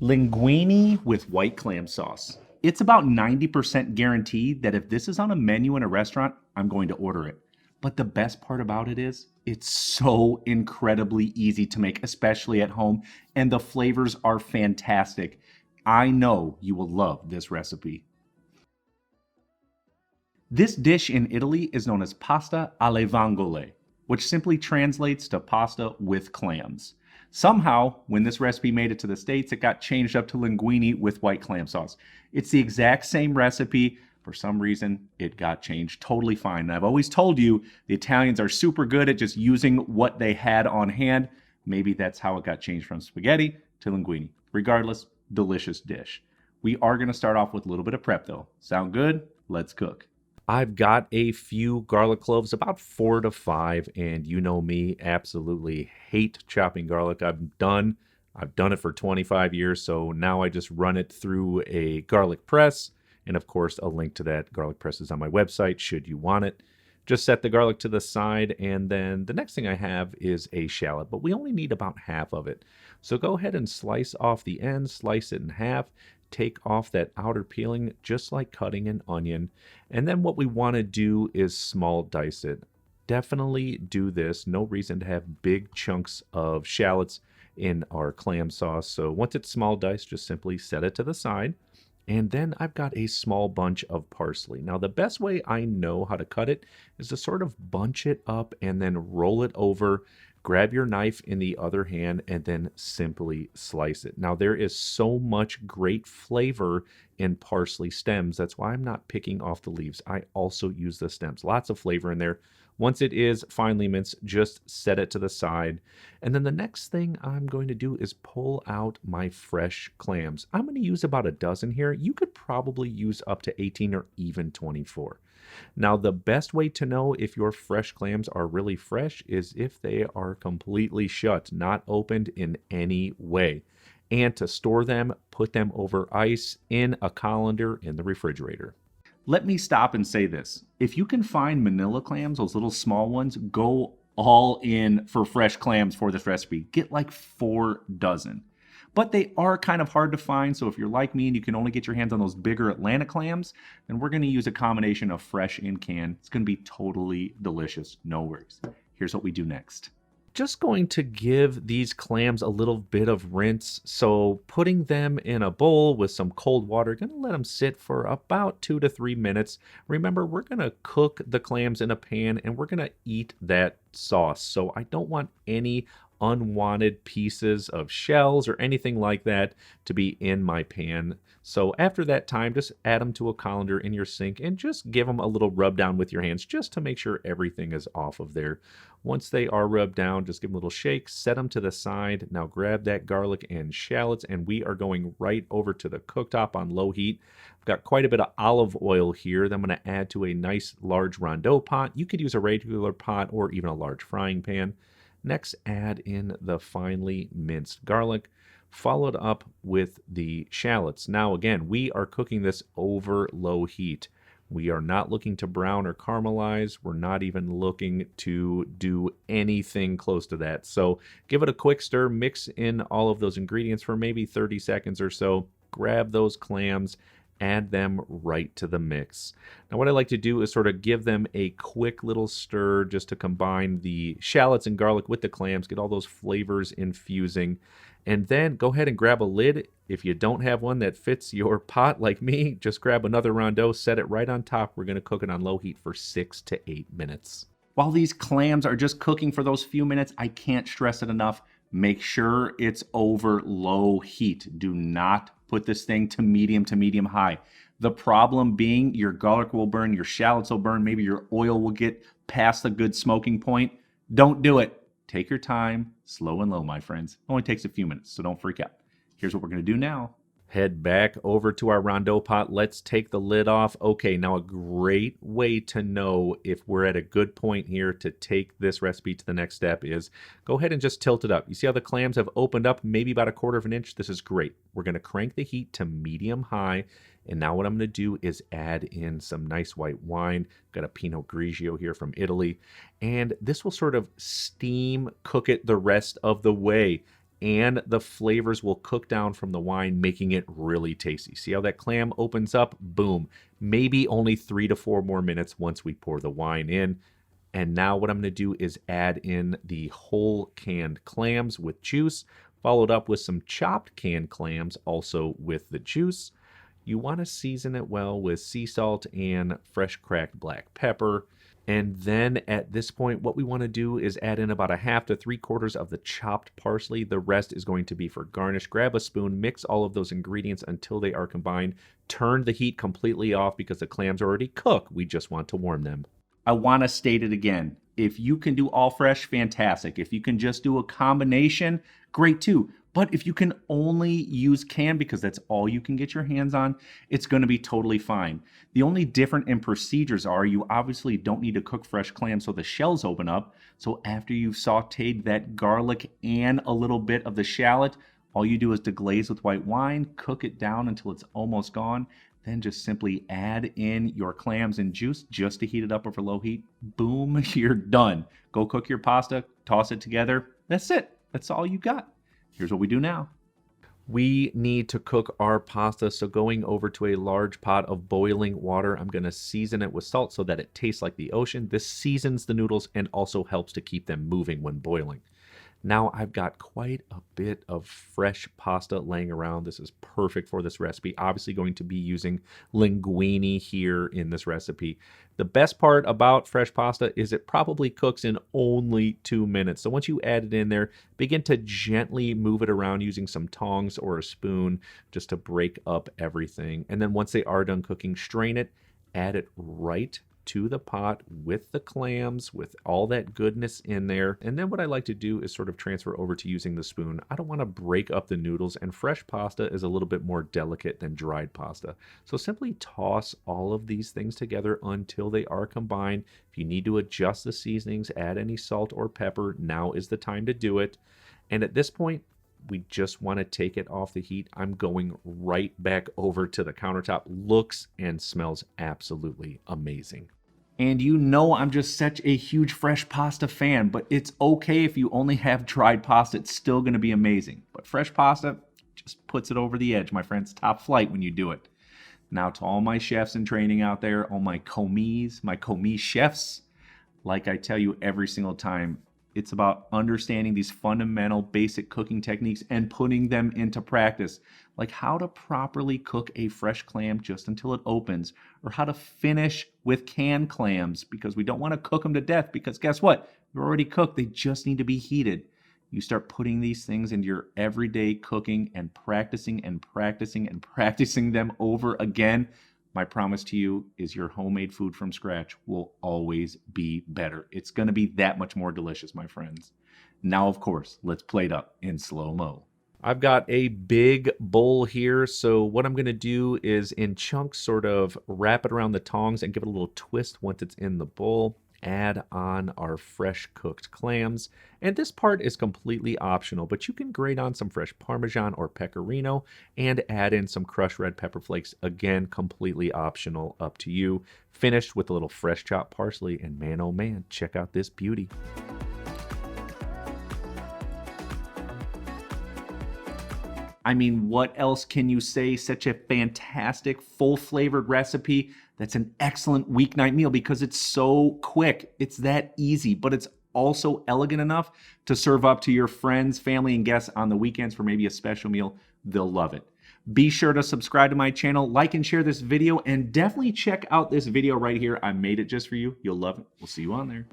Linguine with white clam sauce. It's about 90% guaranteed that if this is on a menu in a restaurant, I'm going to order it. But the best part about it is it's so incredibly easy to make, especially at home, and the flavors are fantastic. I know you will love this recipe. This dish in Italy is known as pasta alle vongole, which simply translates to pasta with clams. Somehow, when this recipe made it to the States, it got changed up to linguine with white clam sauce. It's the exact same recipe. For some reason, it got changed. Totally fine. And I've always told you the Italians are super good at just using what they had on hand. Maybe that's how it got changed from spaghetti to linguine. Regardless, delicious dish. We are going to start off with a little bit of prep though. Sound good? Let's cook. I've got a few garlic cloves, about 4 to 5, and you know me, absolutely hate chopping garlic. I've done it for 25 years, so now I just run it through a garlic press, and of course, a link to that garlic press is on my website should you want it. Just set the garlic to the side, and then the next thing I have is a shallot, but we only need about half of it. So go ahead and slice off the end, slice it in half, take off that outer peeling just like cutting an onion. And then what we want to do is small dice it. Definitely do this. No reason to have big chunks of shallots in our clam sauce. So once it's small diced, just simply set it to the side. And then I've got a small bunch of parsley. Now the best way I know how to cut it is to sort of bunch it up and then roll it over. Grab your knife in the other hand and then simply slice it. Now there is so much great flavor in parsley stems. That's why I'm not picking off the leaves. I also use the stems. Lots of flavor in there. Once it is finely minced, just set it to the side. And then the next thing I'm going to do is pull out my fresh clams. I'm going to use about a dozen here. You could probably use up to 18 or even 24. Now, the best way to know if your fresh clams are really fresh is if they are completely shut, not opened in any way. And to store them, put them over ice in a colander in the refrigerator. Let me stop and say this. If you can find manila clams, those little small ones, go all in for fresh clams for this recipe. Get like 4 dozen. But they are kind of hard to find, so if you're like me and you can only get your hands on those bigger Atlantic clams, then we're going to use a combination of fresh and canned. It's going to be totally delicious. No worries. Here's what we do next. Just going to give these clams a little bit of rinse. So putting them in a bowl with some cold water, going to let them sit for about 2 to 3 minutes. Remember, we're going to cook the clams in a pan and we're going to eat that sauce. So I don't want any unwanted pieces of shells or anything like that to be in my pan. So after that time, just add them to a colander in your sink and just give them a little rub down with your hands just to make sure everything is off of there. Once they are rubbed down, just give them a little shake, set them to the side. Now grab that garlic and shallots and we are going right over to the cooktop on low heat. I've got quite a bit of olive oil here that I'm going to add to a nice large rondeau pot. You could use a regular pot or even a large frying pan. Next, add in the finely minced garlic, followed up with the shallots. Now again, we are cooking this over low heat. We are not looking to brown or caramelize. We're not even looking to do anything close to that. So give it a quick stir, mix in all of those ingredients for maybe 30 seconds or so. Grab those clams, add them right to the mix. Now what I like to do is sort of give them a quick little stir just to combine the shallots and garlic with the clams, get all those flavors infusing, and then go ahead and grab a lid. If you don't have one that fits your pot like me, just grab another rondeau, set it right on top. We're going to cook it on low heat for 6 to 8 minutes. While these clams are just cooking for those few minutes, I can't stress it enough. Make sure it's over low heat. Do not put this thing to medium high. The problem being your garlic will burn, your shallots will burn, maybe your oil will get past the good smoking point. Don't do it. Take your time, slow and low, my friends. It only takes a few minutes, so don't freak out. Here's what we're going to do now. Head back over to our rondeau pot. Let's take the lid off. Okay, now a great way to know if we're at a good point here to take this recipe to the next step is go ahead and just tilt it up. You see how the clams have opened up maybe about 1/4 inch? This is great. We're going to crank the heat to medium high. And now what I'm going to do is add in some nice white wine. Got a Pinot Grigio here from Italy. And this will sort of steam cook it the rest of the way. and the flavors will cook down from the wine, making it really tasty. See how that clam opens up? Boom. Maybe only 3 to 4 more minutes once we pour the wine in. And now what I'm going to do is add in the whole canned clams with juice, followed up with some chopped canned clams also with the juice. You want to season it well with sea salt and fresh cracked black pepper. And then at this point, what we want to do is add in about 1/2 to 3/4 of the chopped parsley. The rest is going to be for garnish. Grab a spoon, mix all of those ingredients until they are combined. Turn the heat completely off because the clams are already cooked. We just want to warm them. I want to state it again. If you can do all fresh, fantastic. If you can just do a combination, great too. But if you can only use canned because that's all you can get your hands on, it's going to be totally fine. The only different in procedures are you obviously don't need to cook fresh clams so the shells open up. So after you've sauteed that garlic and a little bit of the shallot, all you do is deglaze with white wine, cook it down until it's almost gone. Then just simply add in your clams and juice just to heat it up over low heat. Boom, you're done. Go cook your pasta, toss it together. That's it. That's all you got. Here's what we do now. We need to cook our pasta, so going over to a large pot of boiling water, I'm going to season it with salt so that it tastes like the ocean. This seasons the noodles and also helps to keep them moving when boiling. Now I've got quite a bit of fresh pasta laying around. This is perfect for this recipe. Obviously going to be using linguine here in this recipe. The best part about fresh pasta is it probably cooks in only 2 minutes. So once you add it in there, begin to gently move it around using some tongs or a spoon just to break up everything. And then once they are done cooking, strain it, add it right to the pot with the clams, with all that goodness in there. And then what I like to do is sort of transfer over to using the spoon. I don't want to break up the noodles, and fresh pasta is a little bit more delicate than dried pasta. So simply toss all of these things together until they are combined. If you need to adjust the seasonings, add any salt or pepper, now is the time to do it. And at this point, we just want to take it off the heat. I'm going right back over to the countertop. Looks and smells absolutely amazing. And you know I'm just such a huge fresh pasta fan, but it's okay if you only have dried pasta. It's still going to be amazing. But fresh pasta just puts it over the edge, my friends. Top flight when you do it. Now to all my chefs in training out there, all my commis chefs, like I tell you every single time, it's about understanding these fundamental basic cooking techniques and putting them into practice. Like how to properly cook a fresh clam just until it opens, or how to finish with canned clams, because we don't want to cook them to death, because guess what? They're already cooked. They just need to be heated. You start putting these things into your everyday cooking and practicing and practicing and practicing them over again. My promise to you is your homemade food from scratch will always be better. It's going to be that much more delicious, my friends. Now, of course, let's plate up in slow-mo. I've got a big bowl here, so what I'm going to do is in chunks sort of wrap it around the tongs and give it a little twist once it's in the bowl. Add on our fresh cooked clams, and this part is completely optional, but you can grate on some fresh Parmesan or Pecorino and add in some crushed red pepper flakes. Again, completely optional, up to you. Finished with a little fresh chopped parsley, and man oh man, check out this beauty. I mean, what else can you say? Such a fantastic, full-flavored recipe that's an excellent weeknight meal because it's so quick. It's that easy, but it's also elegant enough to serve up to your friends, family, and guests on the weekends for maybe a special meal. They'll love it. Be sure to subscribe to my channel, like and share this video, and definitely check out this video right here. I made it just for you. You'll love it. We'll see you on there.